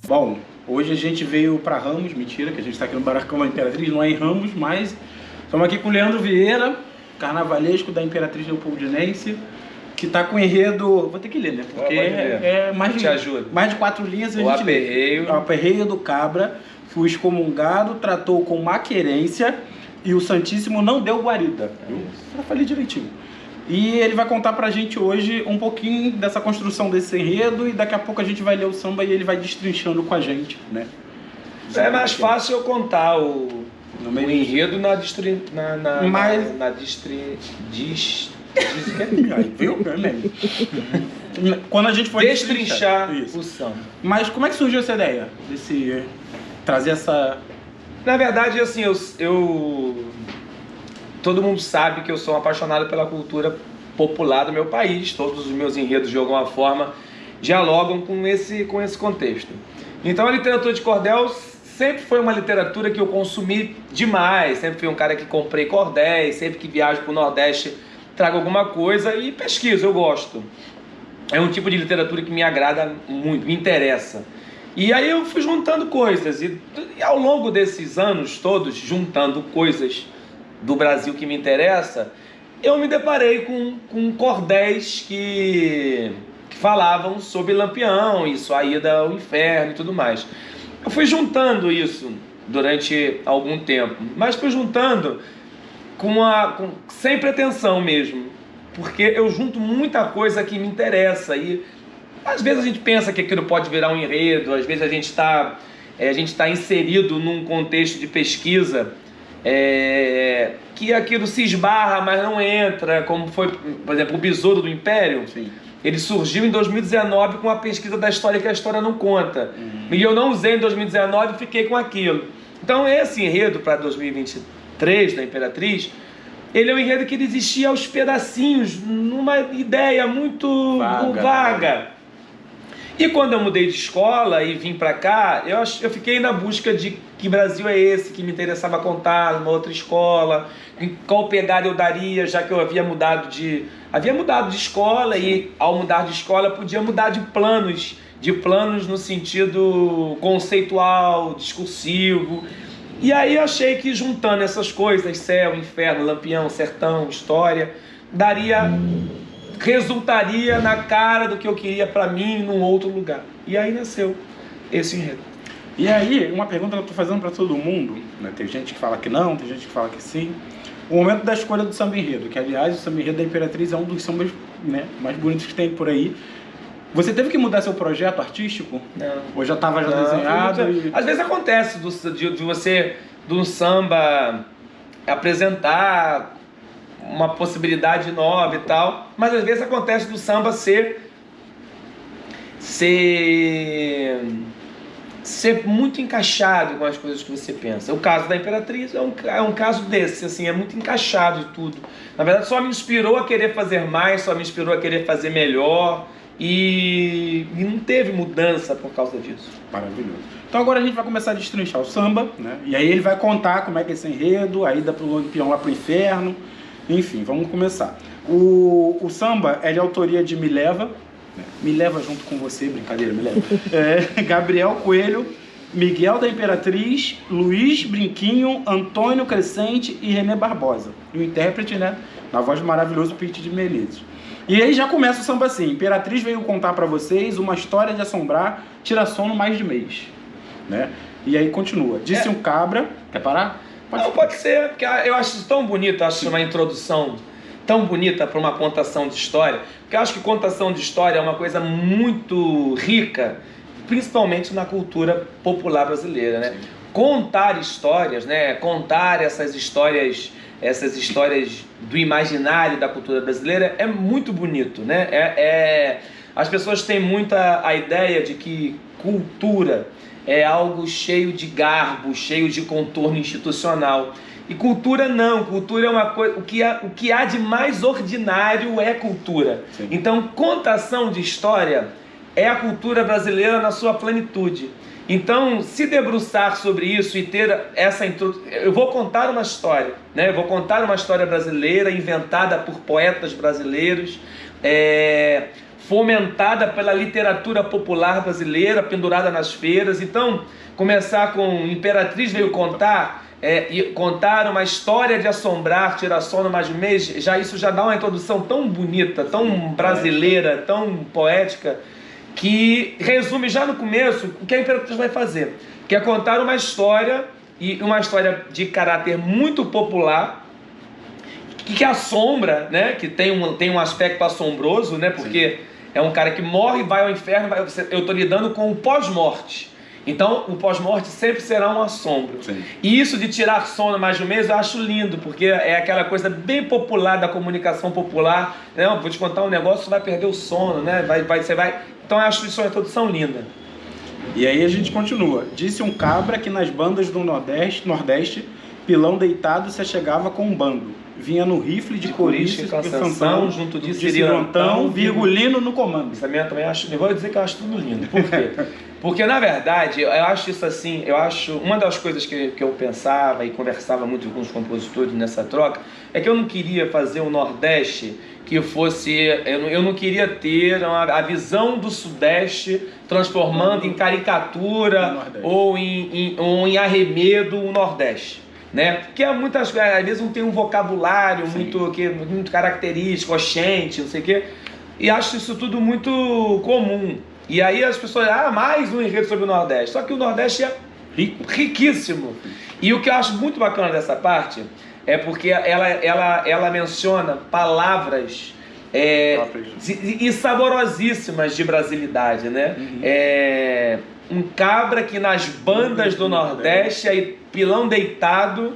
Bom, hoje a gente veio para Ramos, mentira, que a gente está aqui no Barracão da Imperatriz, não é em Ramos, mas estamos aqui com o Leandro Vieira, carnavalesco da Imperatriz Leopoldinense, que está com enredo, vou ter que ler, né? Porque é mais de 4 linhas a gente lê. O aperreio do cabra, fui excomungado, tratou com maquerência e o Santíssimo não deu guarida. Eu falei direitinho. E ele vai contar pra gente hoje um pouquinho dessa construção desse enredo e daqui a pouco a gente vai ler o samba e ele vai destrinchando com a gente, né? É mais fácil eu contar o enredo quando a gente for destrinchar o samba. Mas como é que surgiu essa ideia? Trazer essa... Na verdade, assim, todo mundo sabe que eu sou apaixonado pela cultura popular do meu país. Todos os meus enredos, de alguma forma, dialogam com esse contexto. Então, a literatura de cordel sempre foi uma literatura que eu consumi demais. Sempre fui um cara que comprei cordéis, sempre que viajo para o Nordeste, trago alguma coisa e pesquiso, eu gosto. É um tipo de literatura que me agrada muito, me interessa. E aí eu fui juntando coisas. E ao longo desses anos todos, juntando coisas do Brasil que me interessa, eu me deparei com cordéis que falavam sobre Lampião e sua ida ao inferno e tudo mais. Eu fui juntando isso durante algum tempo, mas fui juntando sem pretensão mesmo, porque eu junto muita coisa que me interessa e às vezes a gente pensa que aquilo pode virar um enredo, às vezes a gente está inserido num contexto de pesquisa que aquilo se esbarra, mas não entra, como foi, por exemplo, o Besouro do Império. Sim. Ele surgiu em 2019 com a pesquisa da história que a história não conta. E eu não usei em 2019 e fiquei com aquilo. Então esse enredo para 2023 da Imperatriz, ele é um enredo que ele existia aos pedacinhos, numa ideia muito vaga. E quando eu mudei de escola e vim para cá, eu fiquei na busca de que Brasil é esse que me interessava contar, numa outra escola, em qual pegada eu daria, já que eu havia mudado de escola. Sim. E ao mudar de escola podia mudar de planos no sentido conceitual, discursivo. E aí eu achei que juntando essas coisas, céu, inferno, Lampião, sertão, história, resultaria na cara do que eu queria para mim num outro lugar. E aí nasceu esse enredo. E aí, uma pergunta que eu estou fazendo para todo mundo, né? Tem gente que fala que não, tem gente que fala que sim. O momento da escolha do samba enredo, que aliás o samba enredo da Imperatriz é um dos sambas, né, mais bonitos que tem por aí. Você teve que mudar seu projeto artístico? Não. Ou já estava desenhado? Às vezes acontece de você, do samba, apresentar uma possibilidade nova e tal, mas às vezes acontece do samba ser muito encaixado com as coisas que você pensa. O caso da Imperatriz é um caso desse, assim, é muito encaixado tudo. Na verdade, só me inspirou a querer fazer mais, só me inspirou a querer fazer melhor e não teve mudança por causa disso. Maravilhoso. Então agora a gente vai começar a destrinchar o samba, né? E aí ele vai contar como é que é esse enredo, a ida pro Lampião lá pro inferno. Enfim, vamos começar. O samba é de autoria de Me Leva, né? Me Leva junto com você, brincadeira, Me Leva. Gabriel Coelho, Miguel da Imperatriz, Luiz Brinquinho, Antônio Crescente e René Barbosa. E o intérprete, né, na voz do maravilhoso Pete de Menezes. E aí já começa o samba assim: Imperatriz veio contar pra vocês uma história de assombrar, tira sono mais de mês, né? E aí continua. Disse um cabra... Quer parar? Pode ser, porque eu acho isso tão bonito, acho uma introdução tão bonita para uma contação de história, porque eu acho que contação de história é uma coisa muito rica, principalmente na cultura popular brasileira, né? Sim. Contar histórias, né? Contar essas histórias do imaginário da cultura brasileira é muito bonito, né? As pessoas têm muita a ideia de que cultura é algo cheio de garbo, cheio de contorno institucional. E cultura não, cultura é uma coisa, o que há de mais ordinário é cultura. Sim. Então, contação de história é a cultura brasileira na sua plenitude. Então, se debruçar sobre isso e ter essa introdução... Eu vou contar uma história, né? Eu vou contar uma história brasileira inventada por poetas brasileiros, fomentada pela literatura popular brasileira, pendurada nas feiras. Então, começar com Imperatriz veio contar, e contar uma história de assombrar, tirar sono mais de um mês, isso já dá uma introdução tão bonita, tão brasileira, tão poética, que resume já no começo o que a Imperatriz vai fazer, que é contar uma história, e uma história de caráter muito popular, que assombra, né? Que tem um aspecto assombroso, né? Porque é um cara que morre, vai ao inferno, eu estou lidando com o pós-morte. Então, o pós-morte sempre será um assombro. Sim. E isso de tirar sono mais de um mês, eu acho lindo, porque é aquela coisa bem popular da comunicação popular. Né? Vou te contar um negócio, você vai perder o sono, né? Você vai... Então, eu acho isso uma introdução linda. E aí a gente continua. Disse um cabra que nas bandas do Nordeste, pilão deitado se achegava com um bando. Vinha no rifle de coriça, Cansanção, junto de Cirantão, Virgulino no comando. Isso também acho, eu vou dizer que eu acho tudo lindo. Por quê? Porque, na verdade, eu acho isso assim, uma das coisas que eu pensava e conversava muito com os compositores nessa troca, é que eu não queria fazer um Nordeste que fosse, eu não queria ter a visão do Sudeste transformando em caricatura ou em arremedo o Nordeste. Né? Porque muitas às vezes não tem um vocabulário muito característico, oxente, não sei o quê, e acho isso tudo muito comum. E aí as pessoas, mais um enredo sobre o Nordeste. Só que o Nordeste é riquíssimo. E o que eu acho muito bacana dessa parte é porque ela menciona palavras e saborosíssimas de brasilidade, né? Um cabra que nas bandas do Nordeste, aí pilão deitado,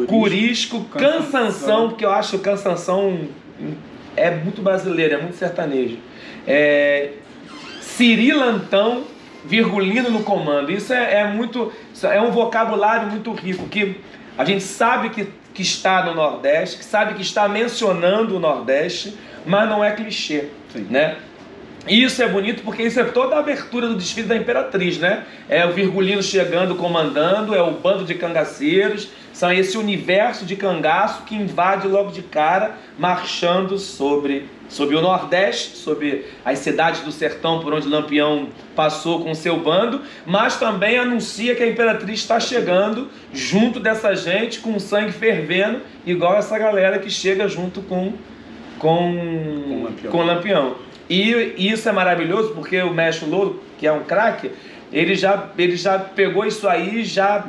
curisco, cansanção, porque eu acho que cansanção é muito brasileiro, é muito sertanejo. Cirilantão, Virgulino no comando. Isso é um vocabulário muito rico, que a gente sabe que está no Nordeste, que sabe que está mencionando o Nordeste, mas não é clichê, né? E isso é bonito porque isso é toda a abertura do desfile da Imperatriz, né? É o Virgulino chegando, comandando, é o bando de cangaceiros, são esse universo de cangaço que invade logo de cara, marchando sobre o Nordeste, sobre as cidades do sertão por onde Lampião passou com seu bando, mas também anuncia que a Imperatriz está chegando junto dessa gente com o sangue fervendo, igual essa galera que chega junto com Lampião. E isso é maravilhoso porque o Mestre Louro, que é um craque, ele já pegou isso aí, já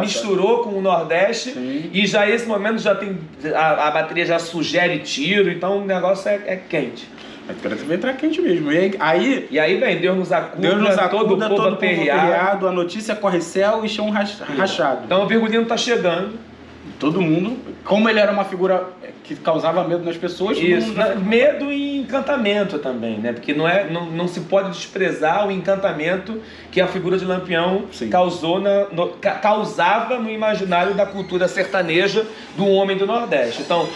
misturou com o Nordeste. Sim. E já esse momento já tem a bateria já sugere tiro, então o negócio é quente. A Imperatriz vai entrar quente mesmo. E aí vem Deus nos acuda, todo o povo aperreado, a notícia corre céu e chão rachado. Então o Virgulino está chegando. Todo mundo, como ele era uma figura que causava medo nas pessoas... Isso, medo e encantamento também, né? Porque não se pode desprezar o encantamento que a figura de Lampião causava no imaginário da cultura sertaneja do homem do Nordeste. Então,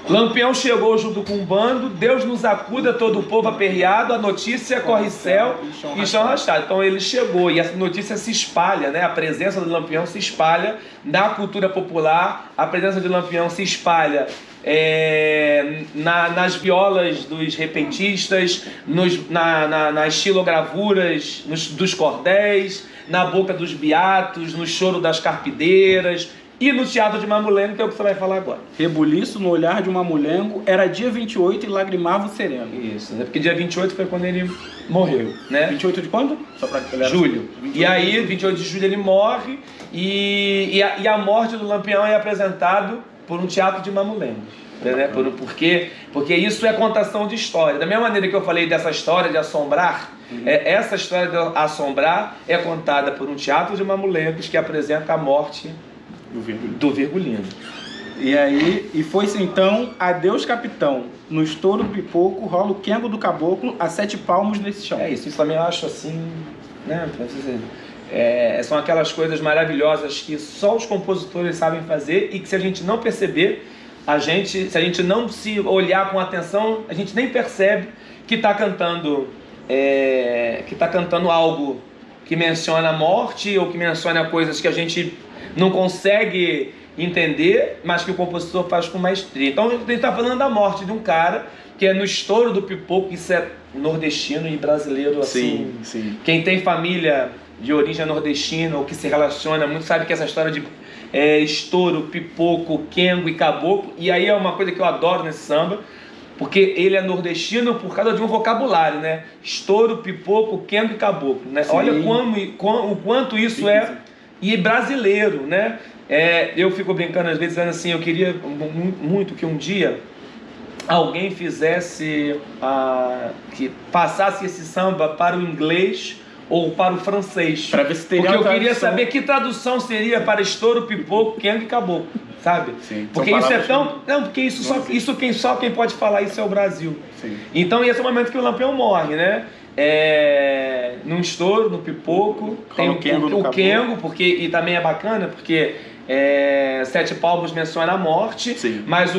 Lampião chegou junto com um bando, Deus nos acuda, todo o povo aperreado, a notícia corre céu e chão rachado. Então ele chegou e essa notícia se espalha, né? A presença do Lampião se espalha na cultura popular, a presença de Lampião se espalha nas violas dos repentistas, nas xilogravuras dos cordéis, na boca dos beatos, no choro das carpideiras, e no teatro de Mamulengo, que é o que você vai falar agora. Rebuliço no olhar de Mamulengo, era dia 28 e lagrimava o sereno. Isso, né? Porque dia 28 foi quando ele morreu, né? 28 de quando? Só pra julho. E aí, 28 de julho ele morre, e a morte do Lampião é apresentado por um teatro de Mamulengo. Né? Porque isso é contação de história. Da mesma maneira que eu falei dessa história de assombrar, essa história de assombrar é contada por um teatro de Mamulengos que apresenta a morte do Virgulino. E foi-se então, adeus capitão, no estouro do pipoco, rola o quengo do caboclo a 7 palmos nesse chão. Isso também eu acho assim, né? São aquelas coisas maravilhosas que só os compositores sabem fazer e que se a gente não perceber, se a gente não se olhar com atenção, a gente nem percebe que está cantando algo que menciona a morte ou que menciona coisas que a gente não consegue entender, mas que o compositor faz com maestria. Então ele está falando da morte de um cara porque no estouro do pipoco, isso é nordestino e brasileiro, assim. Sim. Quem tem família de origem nordestina ou que se relaciona muito sabe que essa história de estouro, pipoco, quengo e caboclo, e aí é uma coisa que eu adoro nesse samba, porque ele é nordestino por causa de um vocabulário, né? Estouro, pipoco, quengo e caboclo, né? Olha o quanto isso é e brasileiro, né? Eu fico brincando às vezes dizendo assim, eu queria muito que um dia alguém fizesse, que passasse esse samba para o inglês ou para o francês, para ver se teria, porque eu queria saber que tradução seria para estouro, pipoco, quengo e caboclo, sabe? Sim, porque isso é tão... Não, porque isso só quem pode falar isso é o Brasil. Sim. Então esse é o momento que o Lampião morre, né? No estouro, no pipoco, tem o quengo, porque, e também é bacana, porque Sete Palmos menciona a morte, sim, mas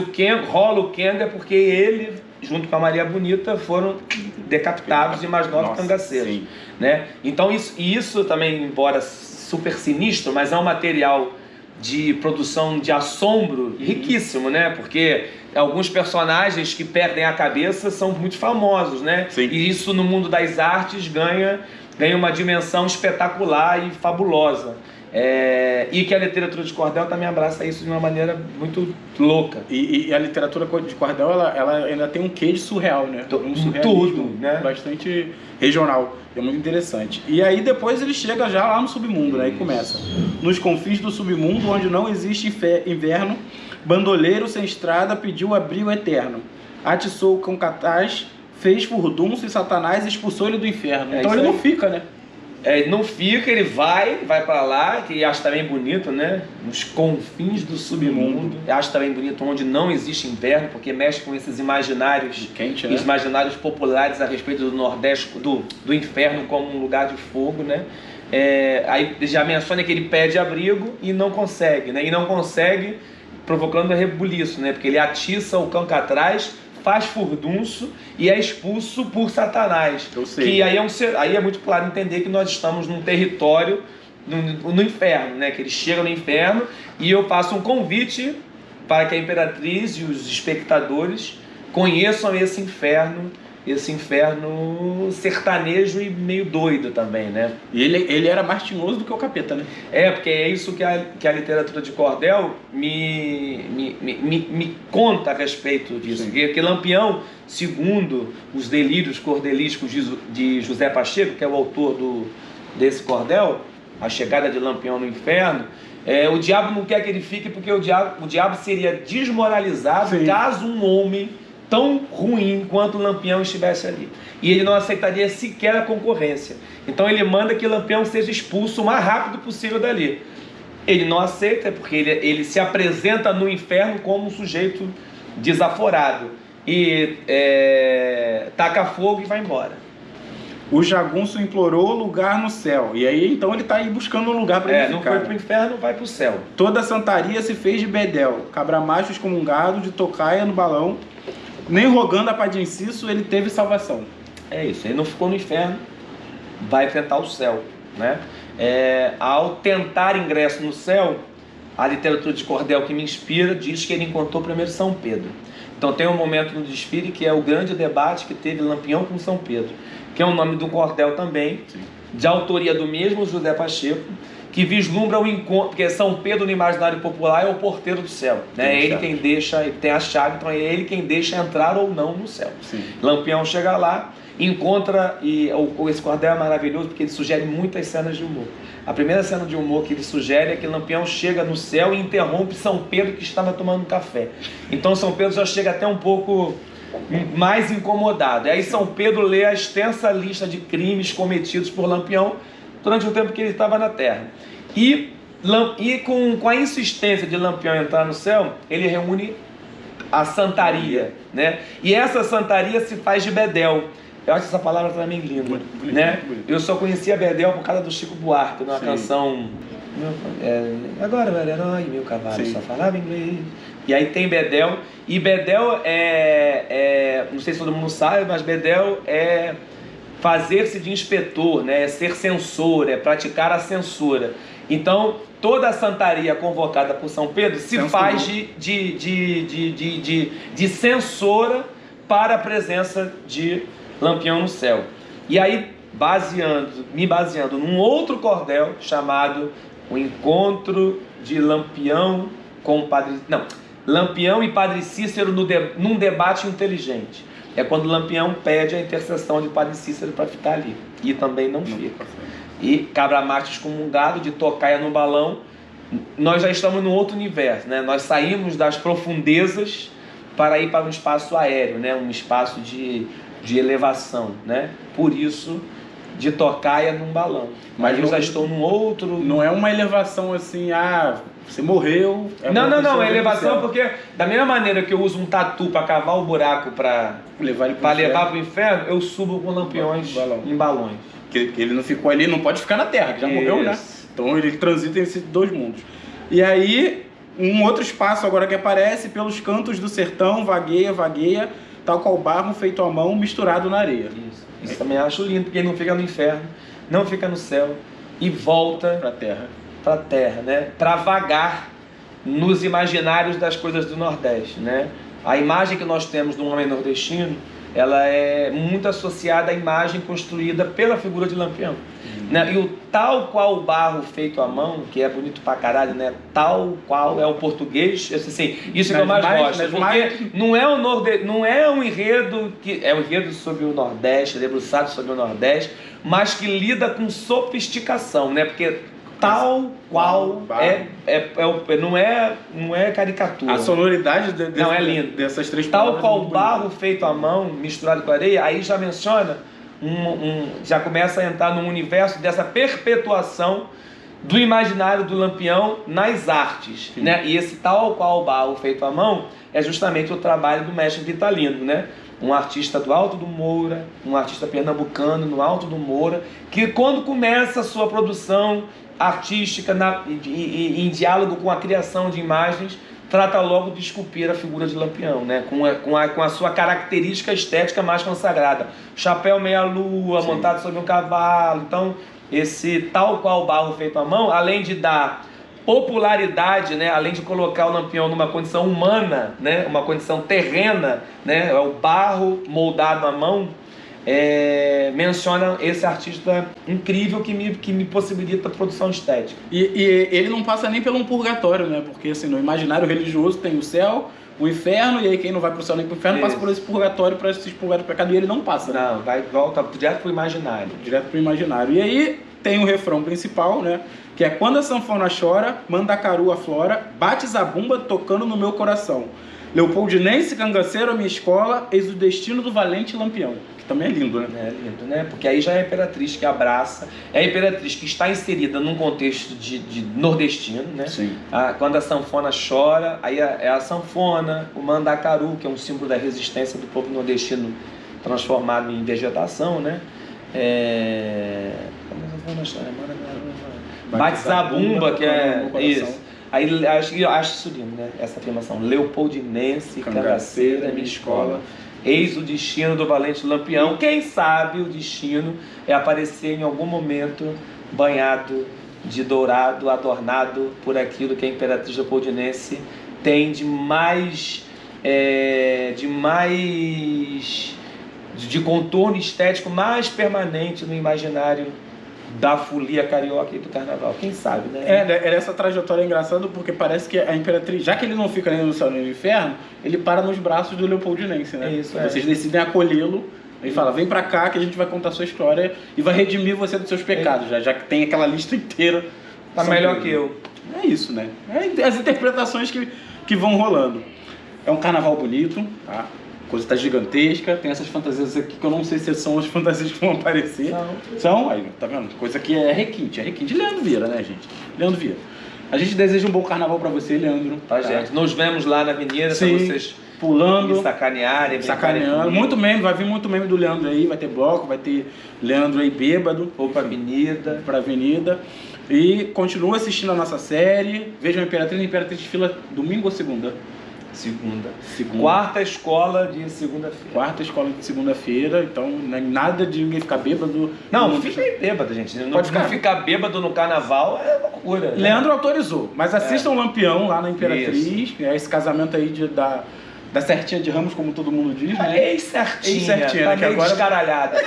rola o quengo é porque ele, junto com a Maria Bonita, foram decapitados e mais 9 cangaceiros, né? Então isso também, embora super sinistro, mas é um material de produção de assombro riquíssimo, né? Porque alguns personagens que perdem a cabeça são muito famosos, né? Sim. E isso no mundo das artes ganha uma dimensão espetacular e fabulosa. E que a literatura de cordel também abraça isso de uma maneira muito louca. E a literatura de cordel, ela ainda tem um quê de surreal, né? Um surrealismo tudo, né? Bastante regional. É muito interessante. E aí depois ele chega já lá no submundo, né? E começa. Nos confins do submundo, onde não existe inverno, bandoleiro sem estrada pediu abrigo eterno. Atiçou o cão cataz, fez furdunço e Satanás expulsou ele do inferno. Então ele não fica, né? Ele não fica, ele vai pra lá, que acho também bonito, né? Nos confins do submundo. Acho também bonito onde não existe inverno, porque mexe com esses imaginários quente, né? Imaginários populares a respeito do Nordeste, do inferno como um lugar de fogo, né? Aí já menciona que ele pede abrigo e não consegue, né? E não consegue, provocando rebuliço, né? Porque ele atiça o cão atrás, faz furdunço e é expulso por Satanás. Que aí é muito claro entender que nós estamos num território no inferno, né? Que ele chega no inferno e eu faço um convite para que a Imperatriz e os espectadores conheçam esse inferno sertanejo e meio doido também, né? E ele era mais tinhoso do que o capeta, né? Porque é isso que a literatura de cordel me conta a respeito disso. Que Lampião, segundo os delírios cordelísticos de José Pacheco, que é o autor desse cordel, A Chegada de Lampião no Inferno, o diabo não quer que ele fique porque o diabo seria desmoralizado caso um homem tão ruim quanto o Lampião estivesse ali. E ele não aceitaria sequer a concorrência. Então ele manda que Lampião seja expulso o mais rápido possível dali. Ele não aceita porque ele se apresenta no inferno como um sujeito desaforado. E taca fogo e vai embora. O jagunço implorou lugar no céu. E aí então ele está aí buscando um lugar para ele ficar. Não foi pro inferno, vai pro céu. Toda a santaria se fez de bedel. Cabra-macho excomungado de tocaia no balão. Nem rogando a paz de inciso, ele teve salvação. É isso, ele não ficou no inferno, vai tentar o céu, né? Ao tentar ingresso no céu, a literatura de cordel que me inspira diz que ele encontrou primeiro São Pedro. Então tem um momento no desfile que é o grande debate que teve Lampião com São Pedro, que é o nome do cordel também, de autoria do mesmo José Pacheco, que vislumbra o encontro, porque São Pedro no imaginário popular é o porteiro do céu, né? É ele quem deixa, ele tem a chave, então é ele quem deixa entrar ou não no céu. Lampião chega lá, encontra, e esse cordel é maravilhoso porque ele sugere muitas cenas de humor. A primeira cena de humor que ele sugere é que Lampião chega no céu e interrompe São Pedro que estava tomando café. Então São Pedro já chega até um pouco mais incomodado. E aí São Pedro lê a extensa lista de crimes cometidos por Lampião durante o tempo que ele estava na Terra. E com a insistência de Lampião entrar no céu, ele reúne a santaria, né? E essa santaria se faz de bedel. Eu acho essa palavra também linda, né? Eu só conhecia bedel por causa do Chico Buarque, numa canção... Agora eu era herói, meu cavalo só falava inglês. E aí tem bedel. E bedel não sei se todo mundo sabe, mas bedel é fazer-se de inspetor, né? É ser censor, é praticar a censura. Então, toda a santaria convocada por São Pedro se faz de censora para a presença de Lampião no céu. E aí, me baseando num outro cordel chamado O Encontro de Lampião com o Padre... Não, Lampião e Padre Cícero num debate inteligente. É quando Lampião pede a intercessão de Padre Cícero para ficar ali. E também não fica. E Cabra Mate excomungado de tocaia no balão. Nós já estamos num outro universo, né? Nós saímos das profundezas para ir para um espaço aéreo, né? Um espaço de elevação, né? Por isso, de tocaia num balão. Mas eu já estou num outro... Não é uma elevação assim, você morreu... Não, é elevação porque da mesma maneira que eu uso um tatu para cavar o buraco para levar para o inferno, eu subo com lampiões em balões. Que ele não ficou ali, não pode ficar na Terra, que já morreu, né? Então ele transita esses dois mundos. E aí, um outro espaço agora que aparece, pelos cantos do sertão, vagueia, tal qual barro feito à mão, misturado na areia. Isso também acho lindo, porque ele não fica no inferno, não fica no céu e volta para a terra, né? Para vagar nos imaginários das coisas do Nordeste, né? A imagem que nós temos do homem nordestino, ela é muito associada à imagem construída pela figura de Lampião. Né? E o tal qual o barro feito à mão, que é bonito pra caralho, né? Tal qual é o português, assim, isso que eu mais gosto, porque não é um enredo que é um enredo sobre o Nordeste, debruçado sobre o Nordeste, mas que lida com sofisticação, né? Porque tal qual não é caricatura. A sonoridade é lindo. Dessas três tal palavras. Tal qual barro feito à mão, misturado com areia, aí já menciona, já começa a entrar num universo dessa perpetuação do imaginário do Lampião nas artes, né? E esse tal qual barro feito à mão é justamente o trabalho do mestre Vitalino, né? Um artista do Alto do Moura, um artista pernambucano no Alto do Moura, que quando começa a sua produção artística em diálogo com a criação de imagens, trata logo de esculpir a figura de Lampião, né? com a sua característica estética mais consagrada. Chapéu meia-lua, montado sobre um cavalo. Então, esse tal qual barro feito à mão, além de dar popularidade, né? Além de colocar o Lampião numa condição humana, né? Uma condição terrena, né? É o barro moldado à mão. Menciona esse artista incrível que me possibilita produção estética. E ele não passa nem pelo um purgatório, né? Porque assim, no imaginário religioso tem o céu, o inferno, e aí quem não vai pro céu nem pro inferno passa por esse purgatório para se expurgar do pecado, e ele não passa. Não, volta direto pro imaginário. E aí tem o refrão principal, né? Que é: quando a sanfona chora, Mandacaru aflora, bate zabumba tocando no meu coração. Leopoldinense, cangaceiro, a minha escola, eis o destino do valente Lampião. Que também é lindo, né? É lindo, né? Porque aí já é a imperatriz que abraça, é a imperatriz que está inserida num contexto de nordestino, né? Sim. Quando a sanfona chora, aí é a sanfona, o mandacaru, que é um símbolo da resistência do povo nordestino transformado em vegetação, né? Quando a sanfona chora, bate zabumba, que é isso. Aí acho isso lindo, né? Essa afirmação: Leopoldinense, cangaceira, minha escola, eis o destino do valente Lampião. Quem sabe o destino é aparecer em algum momento banhado de dourado, adornado por aquilo que a imperatriz leopoldinense tem de contorno estético mais permanente no imaginário da folia carioca e do carnaval, quem sabe, né? Essa trajetória é engraçada porque parece que a imperatriz, já que ele não fica nem no céu nem no inferno, ele para nos braços do Leopoldinense, né? Isso, Vocês decidem acolhê-lo e fala: vem pra cá que a gente vai contar a sua história e vai redimir você dos seus pecados, já que tem aquela lista inteira. Tá melhor que eu. É isso, né? As interpretações que vão rolando. É um carnaval bonito, tá? A coisa tá gigantesca, tem essas fantasias aqui que eu não sei se são as fantasias que vão aparecer. São, aí, tá vendo? Coisa que é requinte Leandro Vieira, né, gente? Leandro Vieira. A gente deseja um bom carnaval pra você, Leandro. Tá, gente. Nos vemos lá na avenida, pra vocês pulando, me sacanearem. Muito meme, vai vir muito meme do Leandro aí, vai ter bloco, vai ter Leandro aí bêbado. Ou pra avenida. E continua assistindo a nossa série. Vejam a Imperatriz fila domingo ou segunda? Segunda. Quarta escola de segunda-feira. Então não é nada de ninguém ficar bêbado. Não fica aí bêbado, gente. Não ficar bêbado no carnaval é loucura, né? Leandro autorizou, mas assistam o Lampião lá na Imperatriz. Esse casamento aí Da Certinha de Ramos, como todo mundo diz, né? Ex-certinha, Ex-certinha, tá né? Que meio agora... descaralhada.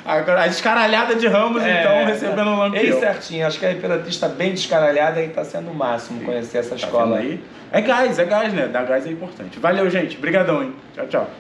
Agora, a descaralhada de Ramos, então, recebendo o Lampião. Ex-certinha, acho que a Imperatriz está bem descaralhada e tá sendo o máximo conhecer essa escola aí. É gás, né? Dar gás é importante. Valeu, gente. Obrigadão, hein? Tchau, tchau.